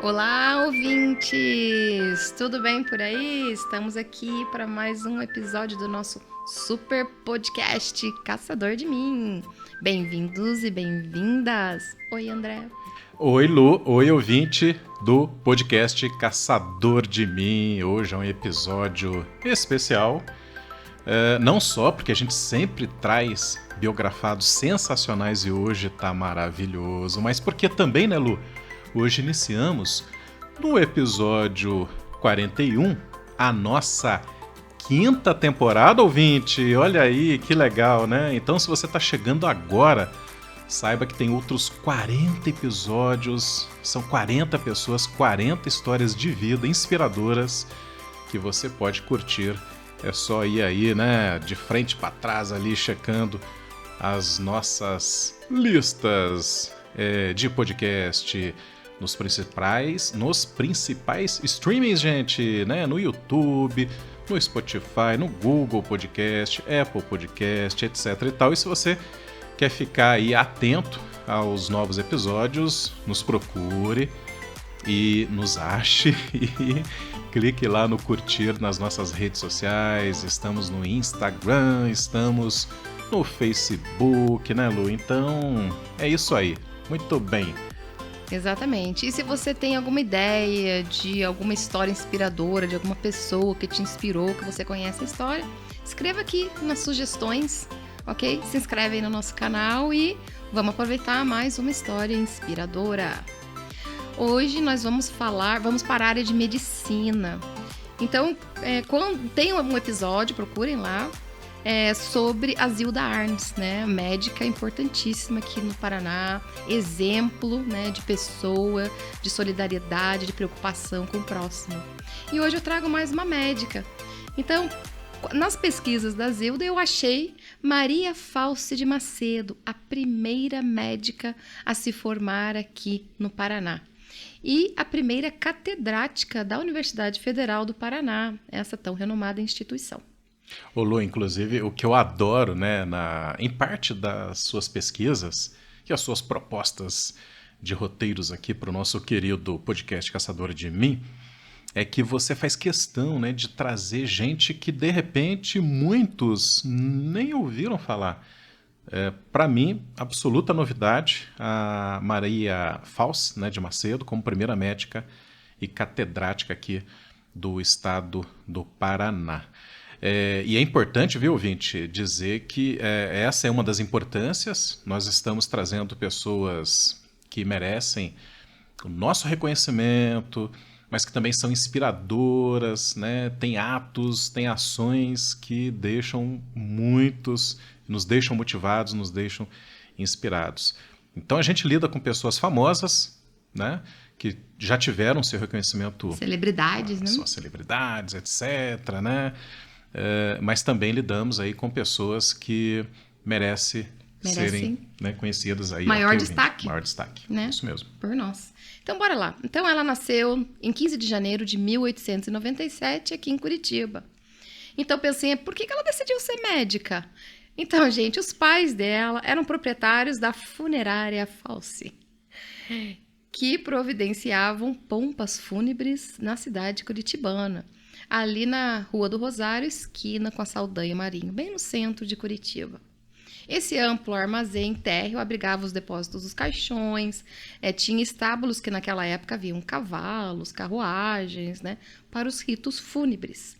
Olá, ouvintes! Tudo bem por aí? Estamos aqui para mais um episódio do nosso super podcast Caçador de Mim. Bem-vindos e bem-vindas! Oi, André. Oi, Lu. Oi, ouvinte do podcast Caçador de Mim. Hoje é um episódio especial. Não só porque a gente sempre traz biografados sensacionais e hoje tá maravilhoso, mas porque também, né, Lu? Hoje iniciamos no episódio 41 a nossa quinta temporada, ouvinte. Olha aí, que legal, né? Então, se você tá chegando agora, saiba que tem outros 40 episódios, são 40 pessoas, 40 histórias de vida inspiradoras que você pode curtir. É só ir aí, né, de frente para trás ali, checando as nossas listas de podcast nos principais streamings, gente, né, no YouTube, no Spotify, no Google Podcast, Apple Podcast, etc e tal. E se você quer ficar aí atento aos novos episódios, nos procure e nos ache e clique lá no curtir nas nossas redes sociais. Estamos no Instagram, estamos no Facebook, né, Lu? Então é isso aí. Muito bem. Exatamente. E se você tem alguma ideia de alguma história inspiradora, de alguma pessoa que te inspirou, que você conhece a história, escreva aqui nas sugestões, ok? Se inscreve aí no nosso canal e vamos aproveitar mais uma história inspiradora. Hoje nós vamos para a área de medicina. Então, quando tem um episódio, procurem lá, sobre a Zilda Arnes, né? Médica importantíssima aqui no Paraná, exemplo, né, de pessoa, de solidariedade, de preocupação com o próximo. E hoje eu trago mais uma médica. Então, nas pesquisas da Zilda, eu achei Maria Falce de Macedo, a primeira médica a se formar aqui no Paraná. E a primeira catedrática da Universidade Federal do Paraná, essa tão renomada instituição. Ô Lu, inclusive, o que eu adoro, né, em parte das suas pesquisas e as suas propostas de roteiros aqui para o nosso querido podcast Caçador de Mim, é que você faz questão, né, de trazer gente que, de repente, muitos nem ouviram falar. Para mim, absoluta novidade, a Maria Falce, né, de Macedo, como primeira médica e catedrática aqui do estado do Paraná. E é importante, viu, ouvinte, dizer que essa é uma das importâncias. Nós estamos trazendo pessoas que merecem o nosso reconhecimento, mas que também são inspiradoras, né? Tem atos, tem ações que deixam muitos, nos deixam motivados, nos deixam inspirados. Então a gente lida com pessoas famosas, né? Que já tiveram seu reconhecimento, Celebridades, né? suas celebridades, etc., né? Mas também lidamos aí com pessoas que merecem serem, né, conhecidas aí. Maior destaque. Maior destaque, né? Isso mesmo. Por nós. Então, bora lá. Então, ela nasceu em 15 de janeiro de 1897 aqui em Curitiba. Então, pensei, por que ela decidiu ser médica? Então, gente, os pais dela eram proprietários da funerária Falce, que providenciavam pompas fúnebres na cidade curitibana, ali na Rua do Rosário, esquina com a Saldanha Marinho, bem no centro de Curitiba. Esse amplo armazém térreo abrigava os depósitos dos caixões, tinha estábulos que naquela época haviam cavalos, carruagens, né, para os ritos fúnebres.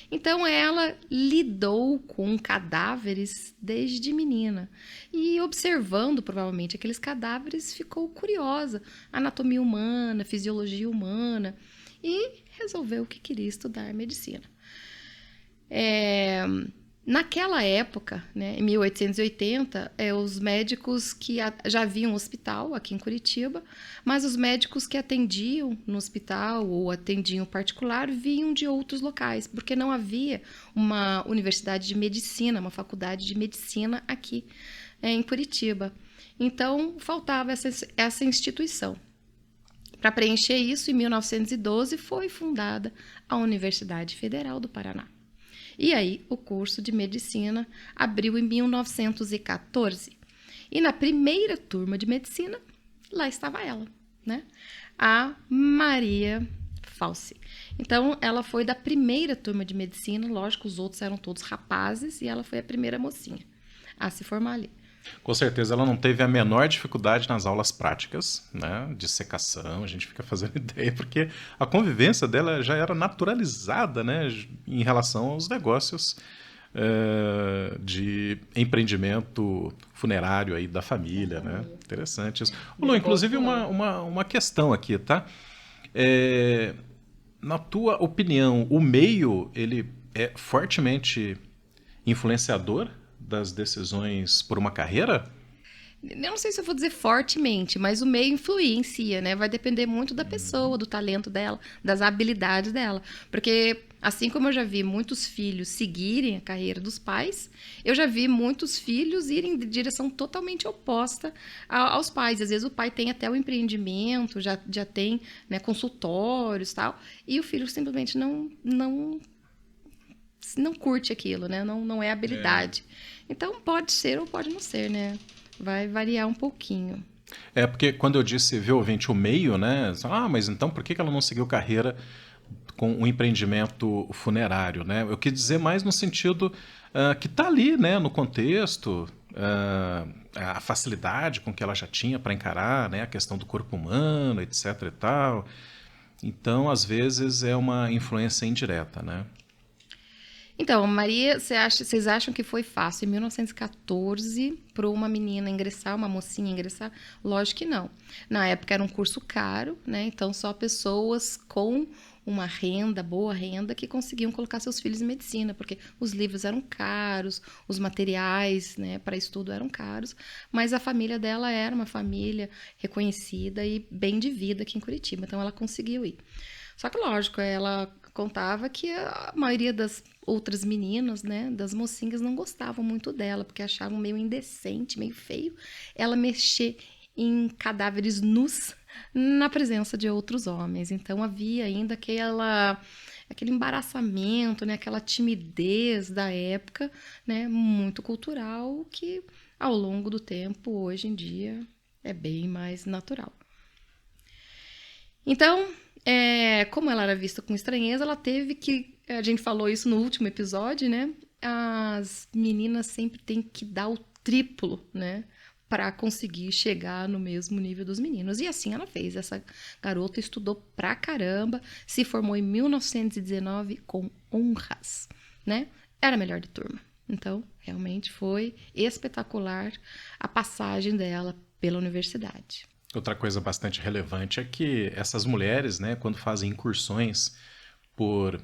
Então ela lidou com cadáveres desde menina e observando provavelmente aqueles cadáveres ficou curiosa, anatomia humana, fisiologia humana e resolveu que queria estudar medicina. Naquela época, né, em 1880, os médicos que já haviam um hospital aqui em Curitiba, mas os médicos que atendiam no hospital ou atendiam particular vinham de outros locais, porque não havia uma universidade de medicina, uma faculdade de medicina aqui em Curitiba. Então, faltava essa instituição. Para preencher isso, em 1912, foi fundada a Universidade Federal do Paraná. E aí, o curso de medicina abriu em 1914. E na primeira turma de medicina, lá estava ela, né? a Maria Falsi. Então, ela foi da primeira turma de medicina, lógico, os outros eram todos rapazes, e ela foi a primeira mocinha a se formar ali. Com certeza ela não teve a menor dificuldade nas aulas práticas, né, de secação, a gente fica fazendo ideia, porque a convivência dela já era naturalizada, né, em relação aos negócios de empreendimento funerário aí da família, né? Interessante isso. Lu, inclusive uma questão aqui, tá? Na tua opinião, o meio, ele é fortemente influenciador das decisões por uma carreira? Eu não sei se eu vou dizer fortemente, mas o meio influencia, né? Vai depender muito da pessoa, do talento dela, das habilidades dela. Porque, assim como eu já vi muitos filhos seguirem a carreira dos pais, eu já vi muitos filhos irem de direção totalmente oposta aos pais. Às vezes o pai tem até o empreendimento, já tem, né, consultórios e tal, e o filho simplesmente não curte aquilo, né? Não é habilidade. Então, pode ser ou pode não ser, né? Vai variar um pouquinho. Porque quando eu disse, viu, ouvinte, o meio, né? Mas então por que ela não seguiu carreira com um empreendimento funerário, né? Eu quis dizer mais no sentido que tá ali, né, no contexto, a facilidade com que ela já tinha para encarar, né, a questão do corpo humano, etc e tal. Então, às vezes, é uma influência indireta, né? Então, Maria, vocês acham que foi fácil em 1914 para uma menina ingressar, uma mocinha ingressar? Lógico que não. Na época era um curso caro, né? Então só pessoas com uma renda, boa renda, que conseguiam colocar seus filhos em medicina, porque os livros eram caros, os materiais, né, para estudo eram caros, mas a família dela era uma família reconhecida e bem de vida aqui em Curitiba, então ela conseguiu ir. Só que, lógico, ela contava que a maioria das outras meninas, né, das mocinhas, não gostavam muito dela, porque achavam meio indecente, meio feio ela mexer em cadáveres nus na presença de outros homens. Então havia ainda aquele embaraçamento, né, aquela timidez da época, né, muito cultural, que ao longo do tempo, hoje em dia, é bem mais natural. Então, como ela era vista com estranheza, ela teve que... A gente falou isso no último episódio, né? As meninas sempre têm que dar o triplo, né? Para conseguir chegar no mesmo nível dos meninos. E assim ela fez. Essa garota estudou pra caramba, se formou em 1919 com honras, né? Era a melhor de turma. Então, realmente foi espetacular a passagem dela pela universidade. Outra coisa bastante relevante é que essas mulheres, né, quando fazem incursões por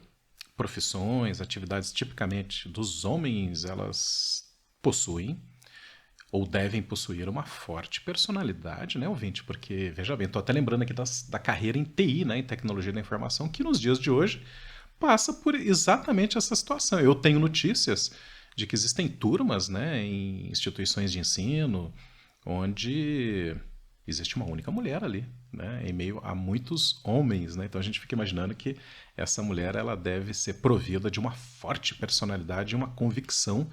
profissões, atividades tipicamente dos homens, elas possuem ou devem possuir uma forte personalidade, né, ouvinte? Porque, veja bem, estou até lembrando aqui da carreira em TI, né, em tecnologia da informação, que nos dias de hoje passa por exatamente essa situação. Eu tenho notícias de que existem turmas, né, em instituições de ensino, onde existe uma única mulher ali, né, em meio a muitos homens, né? Então a gente fica imaginando que essa mulher ela deve ser provida de uma forte personalidade e uma convicção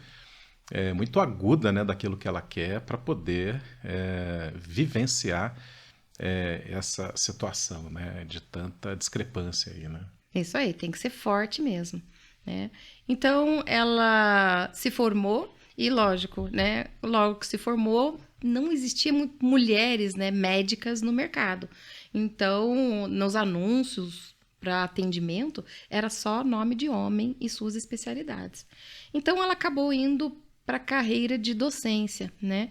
muito aguda, né, daquilo que ela quer para poder vivenciar essa situação, né, de tanta discrepância aí, né? Isso aí, tem que ser forte mesmo, né? Então ela se formou e, lógico, né, logo que se formou, não existia mulheres, né, médicas no mercado. Então, nos anúncios para atendimento, era só nome de homem e suas especialidades. Então, ela acabou indo para a carreira de docência, né?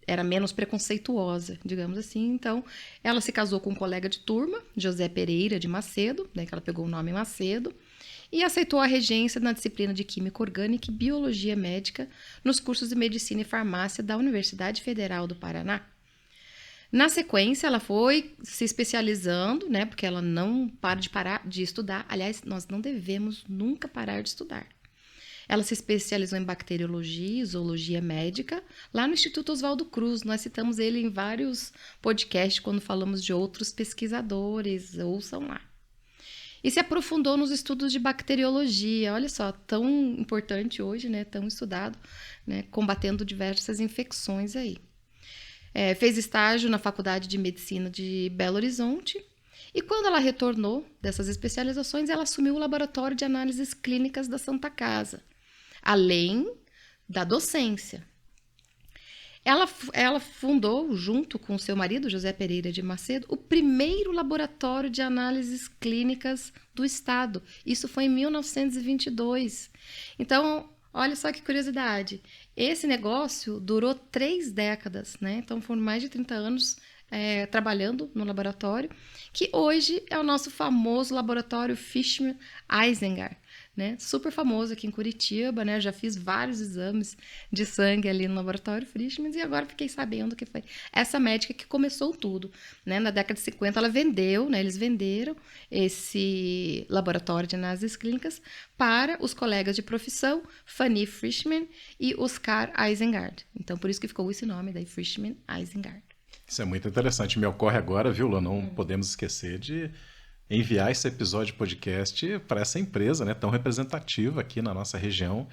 Era menos preconceituosa, digamos assim. Então, ela se casou com um colega de turma, José Pereira de Macedo, né, que ela pegou o nome Macedo, e aceitou a regência na disciplina de Química Orgânica e Biologia Médica nos cursos de Medicina e Farmácia da Universidade Federal do Paraná. Na sequência, ela foi se especializando, né, porque ela não parar de estudar. Aliás, nós não devemos nunca parar de estudar. Ela se especializou em bacteriologia e zoologia médica lá no Instituto Oswaldo Cruz. Nós citamos ele em vários podcasts quando falamos de outros pesquisadores. Ouçam lá. E se aprofundou nos estudos de bacteriologia. Olha só, tão importante hoje, né? Tão estudado, né? Combatendo diversas infecções aí. Fez estágio na Faculdade de Medicina de Belo Horizonte. E quando ela retornou dessas especializações, ela assumiu o Laboratório de Análises Clínicas da Santa Casa, além da docência. Ela fundou, junto com seu marido, José Pereira de Macedo, o primeiro laboratório de análises clínicas do estado. Isso foi em 1922. Então, olha só que curiosidade. Esse negócio durou 3 décadas, né? Então, foram mais de 30 anos trabalhando no laboratório, que hoje é o nosso famoso laboratório Fishman-Isengard, né? Super famoso aqui em Curitiba, né? Já fiz vários exames de sangue ali no laboratório Fishman e agora fiquei sabendo que foi essa médica que começou tudo, né? Na década de 50 ela vendeu, né? Eles venderam esse laboratório de análises clínicas para os colegas de profissão Fanny Fishman e Oscar Isengard. Então por isso que ficou esse nome daí, Fishman-Isengard. Isso é muito interessante. Me ocorre agora, viu, Lô? Não podemos esquecer de enviar esse episódio de podcast para essa empresa, né, tão representativa aqui na nossa região,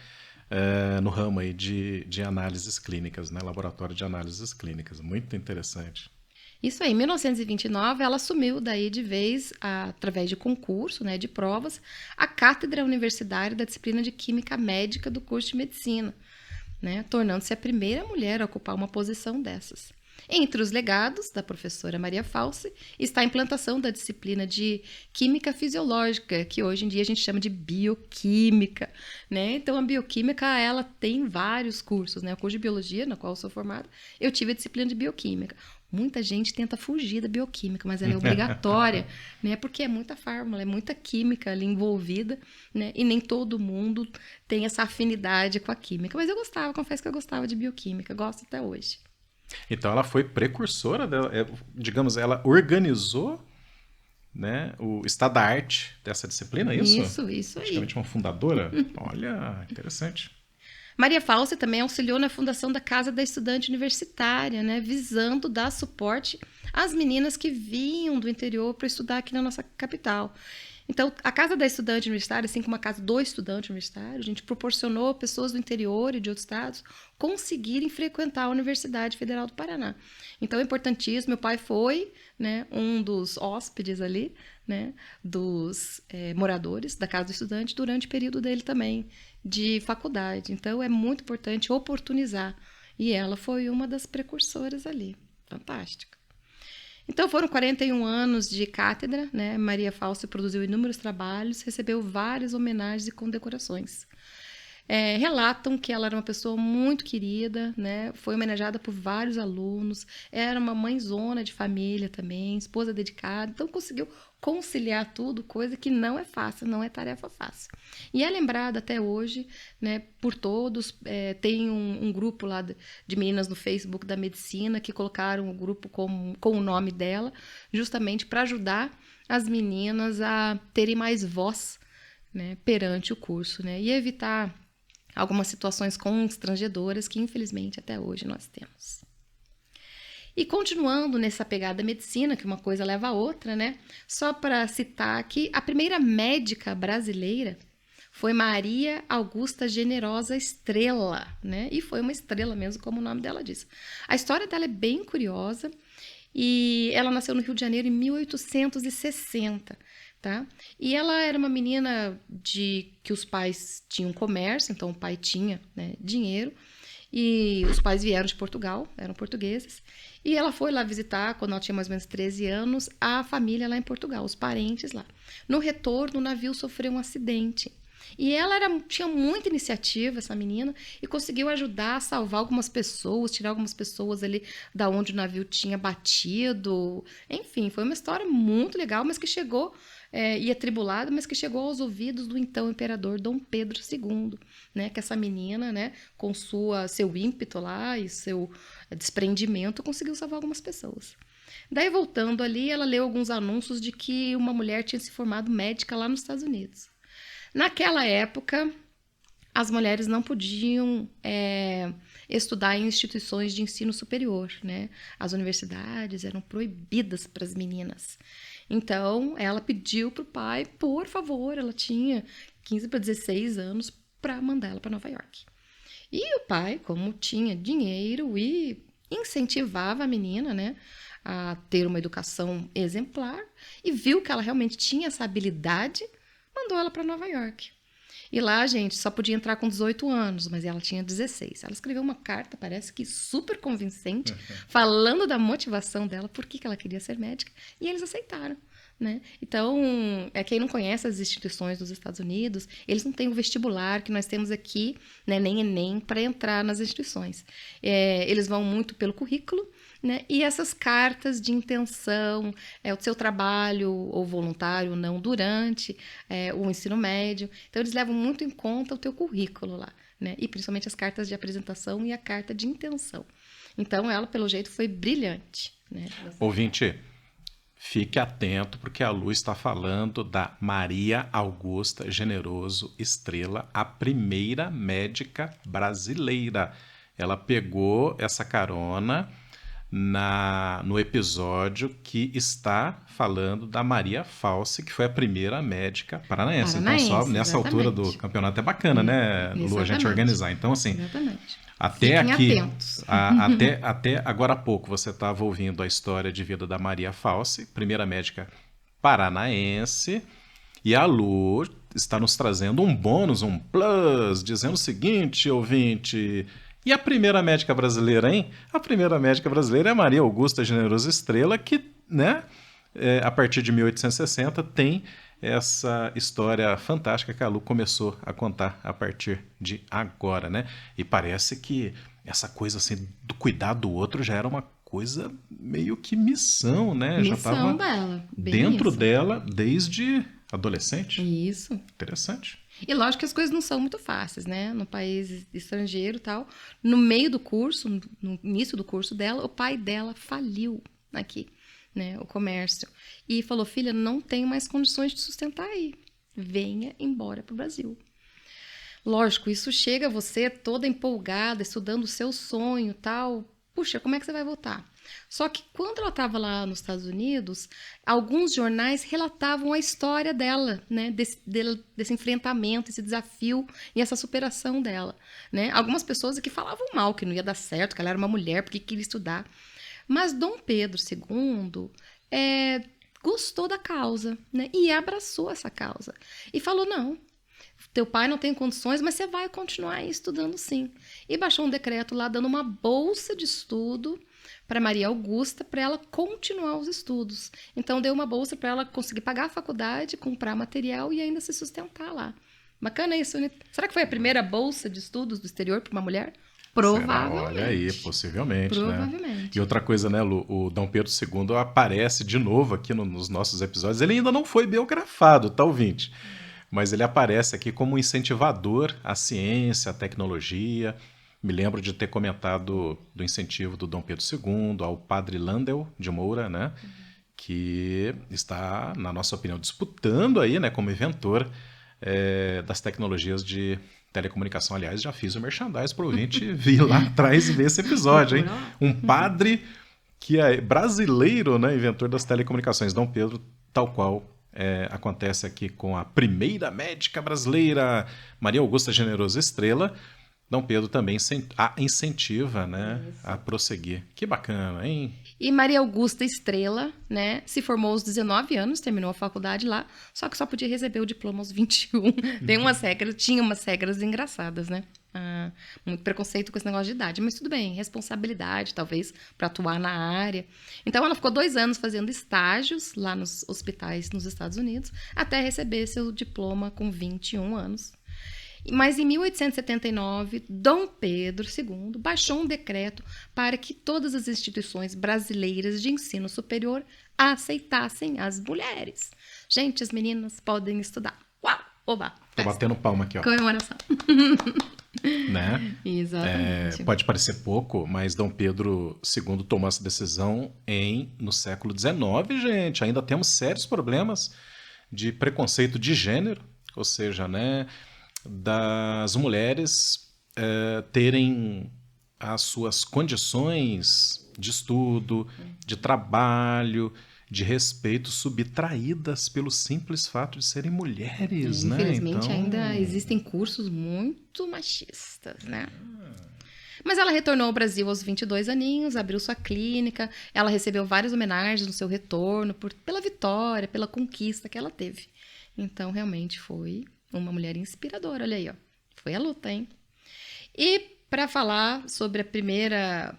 no ramo aí de análises clínicas, né, laboratório de análises clínicas. Muito interessante. Isso aí, em 1929, ela assumiu daí de vez, através de concurso, né, de provas, a cátedra universitária da disciplina de Química Médica do curso de Medicina, né, tornando-se a primeira mulher a ocupar uma posição dessas. Entre os legados da professora Maria Falce está a implantação da disciplina de Química Fisiológica, que hoje em dia a gente chama de Bioquímica, né? Então, a Bioquímica, ela tem vários cursos, né? O curso de Biologia, na qual eu sou formada, eu tive a disciplina de Bioquímica. Muita gente tenta fugir da Bioquímica, mas ela é obrigatória, né? Porque é muita fórmula, é muita química ali envolvida, né? E nem todo mundo tem essa afinidade com a química. Mas eu gostava, confesso que eu gostava de Bioquímica, gosto até hoje. Então ela foi precursora, digamos, ela organizou, né, o estado da arte dessa disciplina, é isso? Isso aí. Praticamente uma fundadora? Olha, interessante. Maria Falce também auxiliou na fundação da Casa da Estudante Universitária, né, visando dar suporte às meninas que vinham do interior para estudar aqui na nossa capital. Então, a Casa da Estudante Universitária, assim como a Casa do Estudante Universitário, a gente proporcionou pessoas do interior e de outros estados conseguirem frequentar a Universidade Federal do Paraná. Então, é importantíssimo. Meu pai foi, né, um dos hóspedes ali, né, dos moradores da Casa do Estudante durante o período dele também de faculdade. Então, é muito importante oportunizar. E ela foi uma das precursoras ali. Fantástica. Então, foram 41 anos de cátedra, né? Maria Falce produziu inúmeros trabalhos, recebeu várias homenagens e condecorações. Relatam que ela era uma pessoa muito querida, né? Foi homenageada por vários alunos, era uma mãezona de família também, esposa dedicada, então conseguiu conciliar tudo, coisa que não é fácil, não é tarefa fácil. E é lembrada até hoje, né, por todos. Tem um grupo lá de meninas no Facebook da medicina que colocaram o grupo com o nome dela, justamente para ajudar as meninas a terem mais voz, né, perante o curso, né, e evitar algumas situações constrangedoras que, infelizmente, até hoje nós temos. E continuando nessa pegada medicina, que uma coisa leva a outra, né? Só para citar aqui, a primeira médica brasileira foi Maria Augusta Generosa Estrela, né? E foi uma estrela mesmo, como o nome dela diz. A história dela é bem curiosa e ela nasceu no Rio de Janeiro em 1860. Tá? E ela era uma menina que os pais tinham comércio, então o pai tinha, né, dinheiro, e os pais vieram de Portugal, eram portugueses, e ela foi lá visitar, quando ela tinha mais ou menos 13 anos, a família lá em Portugal, os parentes lá. No retorno, o navio sofreu um acidente. E ela tinha muita iniciativa, essa menina, e conseguiu ajudar a salvar algumas pessoas, tirar algumas pessoas ali da onde o navio tinha batido. Enfim, foi uma história muito legal, mas que chegou, e atribulada, mas que chegou aos ouvidos do então imperador Dom Pedro II, né? Que essa menina, né, com seu ímpeto lá e seu desprendimento, conseguiu salvar algumas pessoas. Daí, voltando ali, ela leu alguns anúncios de que uma mulher tinha se formado médica lá nos Estados Unidos. Naquela época, as mulheres não podiam estudar em instituições de ensino superior, né? As universidades eram proibidas para as meninas. Então, ela pediu para o pai, por favor, ela tinha 15 para 16 anos, para mandar ela para Nova York. E o pai, como tinha dinheiro e incentivava a menina, né, a ter uma educação exemplar, e viu que ela realmente tinha essa habilidade, mandou ela para Nova York. E lá, gente, só podia entrar com 18 anos, mas ela tinha 16. Ela escreveu uma carta, parece que super convincente, falando da motivação dela, por que ela queria ser médica, e eles aceitaram. Né? Então, quem não conhece as instituições dos Estados Unidos, eles não têm o vestibular que nós temos aqui, né, nem Enem, para entrar nas instituições. Eles vão muito pelo currículo, né? E essas cartas de intenção, o seu trabalho, ou voluntário, ou não, durante o ensino médio. Então, eles levam muito em conta o teu currículo lá, né? E principalmente as cartas de apresentação e a carta de intenção. Então, ela, pelo jeito, foi brilhante. Né? Ouvinte, fique atento, porque a Lu está falando da Maria Augusta Generoso Estrela, a primeira médica brasileira. Ela pegou essa carona no episódio que está falando da Maria False, que foi a primeira médica paranaense. Então, só nessa altura do campeonato é bacana, né, Lu, a gente organizar. Então, assim, até aqui, até agora há pouco, você estava ouvindo a história de vida da Maria False, primeira médica paranaense, e a Lu está nos trazendo um bônus, um plus, dizendo o seguinte, ouvinte: e a primeira médica brasileira, hein? A primeira médica brasileira é a Maria Augusta Generoso Estrela, que, né, a partir de 1860 tem essa história fantástica que a Lu começou a contar a partir de agora, né? E parece que essa coisa assim do cuidar do outro já era uma coisa meio que missão, né? Missão já estava dela, dentro isso. dela desde adolescente. Isso. Interessante. E lógico que as coisas não são muito fáceis, né? No país estrangeiro e tal. No meio do curso, no início do curso dela, o pai dela faliu aqui, né? O comércio. E falou: filha, não tenho mais condições de sustentar aí. Venha embora pro Brasil. Lógico, isso chega a você toda empolgada, estudando o seu sonho e tal. Puxa, como é que você vai voltar? Só que quando ela estava lá nos Estados Unidos, alguns jornais relatavam a história dela, né? Desse enfrentamento, esse desafio e essa superação dela, né? Algumas pessoas aqui falavam mal, que não ia dar certo, que ela era uma mulher, porque queria estudar. Mas Dom Pedro II gostou da causa, né? E abraçou essa causa. E falou: não, teu pai não tem condições, mas você vai continuar aí estudando sim. E baixou um decreto lá dando uma bolsa de estudo para Maria Augusta, para ela continuar os estudos. Então, deu uma bolsa para ela conseguir pagar a faculdade, comprar material e ainda se sustentar lá. Bacana isso, né? Será que foi a primeira bolsa de estudos do exterior para uma mulher? Provavelmente. Olha aí, possivelmente, Provavelmente. Né? E outra coisa, né, Lu, o Dom Pedro II aparece de novo aqui nos nossos episódios. Ele ainda não foi biografado, tá, ouvinte? Mas ele aparece aqui como incentivador à ciência, à tecnologia. Me lembro de ter comentado do incentivo do Dom Pedro II ao padre Landel de Moura, né? Que está, na nossa opinião, disputando aí, né, como inventor das tecnologias de telecomunicação. Aliás, já fiz o merchandise para o ouvinte vir lá atrás e ver esse episódio, hein? Um padre que é brasileiro, né, inventor das telecomunicações, Dom Pedro, tal qual acontece aqui com a primeira médica brasileira, Maria Augusta Generoso Estrela. Dom Pedro também a incentiva, né, a prosseguir. Que bacana, hein? E Maria Augusta Estrela, né, se formou aos 19 anos, terminou a faculdade lá, só que só podia receber o diploma aos 21. Tinha umas regras engraçadas, né? Muito preconceito com esse negócio de idade, mas tudo bem, responsabilidade, talvez, para atuar na área. Então, ela ficou 2 anos fazendo estágios lá nos hospitais nos Estados Unidos, até receber seu diploma com 21 anos. Mas em 1879, Dom Pedro II baixou um decreto para que todas as instituições brasileiras de ensino superior aceitassem as mulheres. Gente, as meninas podem estudar. Uau! Oba! Tô batendo palma aqui, ó. Comemoração. Né? Exatamente. Pode parecer pouco, mas Dom Pedro II tomou essa decisão no século XIX, gente. Ainda temos sérios problemas de preconceito de gênero, ou seja, né, das mulheres terem as suas condições de estudo, de trabalho, de respeito subtraídas pelo simples fato de serem mulheres, né? Infelizmente, então... ainda existem cursos muito machistas, né? Mas ela retornou ao Brasil aos 22 aninhos, abriu sua clínica, ela recebeu várias homenagens no seu retorno pela vitória, pela conquista que ela teve. Então, realmente foi uma mulher inspiradora, olha aí, ó. Foi a luta, hein? E para falar sobre a primeira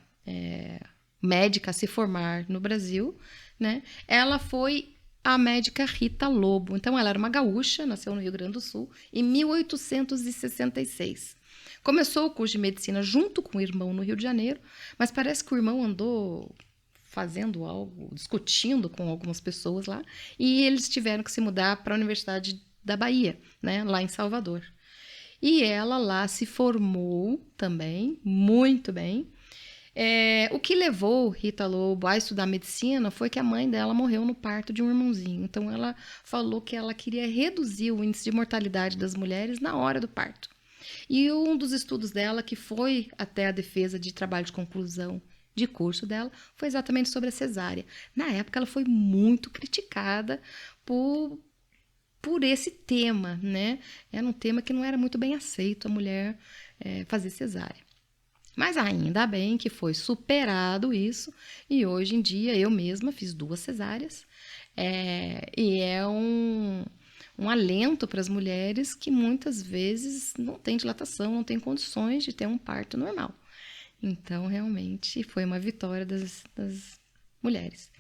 médica a se formar no Brasil, né? Ela foi a médica Rita Lobo. Então, ela era uma gaúcha, nasceu no Rio Grande do Sul, em 1866. Começou o curso de medicina junto com o irmão no Rio de Janeiro, mas parece que o irmão andou fazendo algo, discutindo com algumas pessoas lá, e eles tiveram que se mudar para a Universidade da Bahia, né, lá em Salvador. E ela lá se formou também, muito bem. O que levou Rita Lobo a estudar medicina foi que a mãe dela morreu no parto de um irmãozinho. Então, ela falou que ela queria reduzir o índice de mortalidade das mulheres na hora do parto. E um dos estudos dela, que foi até a defesa de trabalho de conclusão de curso dela, foi exatamente sobre a cesárea. Na época, ela foi muito criticada por esse tema, né? Era um tema que não era muito bem aceito a mulher fazer cesárea. Mas ainda bem que foi superado isso, e hoje em dia eu mesma fiz 2 cesáreas, e é um alento para as mulheres que muitas vezes não têm dilatação, não têm condições de ter um parto normal. Então, realmente, foi uma vitória das mulheres.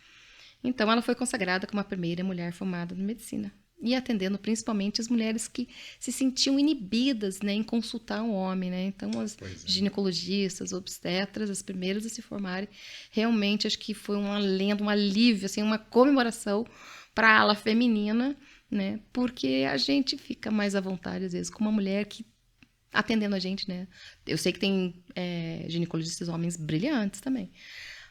Então, ela foi consagrada como a primeira mulher formada em medicina, e atendendo principalmente as mulheres que se sentiam inibidas, né, em consultar um homem, né? Então, as ginecologistas, obstetras, as primeiras a se formarem, realmente acho que foi um alento, um alívio, assim, uma comemoração para a ala feminina, né? Porque a gente fica mais à vontade, às vezes, com uma mulher que atendendo a gente, né? Eu sei que tem ginecologistas homens brilhantes também.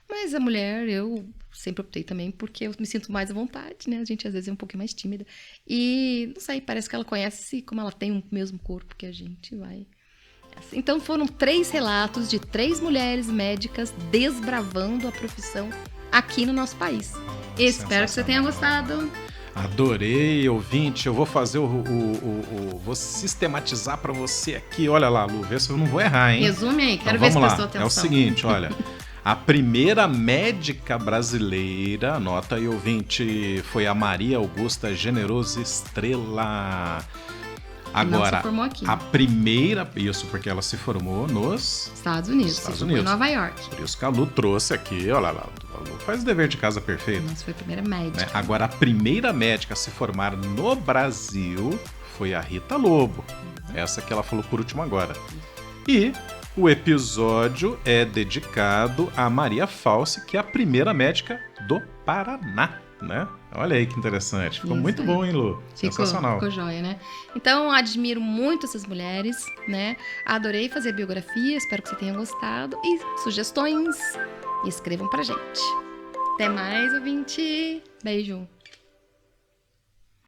Mas a mulher, eu sempre optei também porque eu me sinto mais à vontade, né? A gente às vezes é um pouquinho mais tímida. E, não sei, parece que ela conhece como ela tem o mesmo corpo que a gente, vai. Então foram 3 relatos de 3 mulheres médicas desbravando a profissão aqui no nosso país. Espero que você tenha gostado. Adorei, ouvinte. Eu vou fazer vou sistematizar para você aqui. Olha lá, Lu, vê se eu não vou errar, hein? Resume aí, quero então, ver se prestou lá. atenção. É o seguinte, olha. A primeira médica brasileira, anota aí, ouvinte, foi a Maria Augusta Generoso Estrela. Agora, não se formou aqui. A primeira, isso porque ela se formou nos Estados Unidos, em Nova York. Por isso que a Lu trouxe aqui, olha lá, a Lu faz o dever de casa perfeito. Nossa, foi a primeira médica. Né? Agora, a primeira médica a se formar no Brasil foi a Rita Lobo, essa que ela falou por último agora. E o episódio é dedicado a Maria Falce, que é a primeira médica do Paraná, né? Olha aí que interessante. Ficou isso muito aí. bom, hein, Lu? Sensacional. Ficou joia, né? Então, admiro muito essas mulheres, né? Adorei fazer a biografia, espero que você tenha gostado. E sugestões, escrevam pra gente. Até mais, ouvinte. Beijo.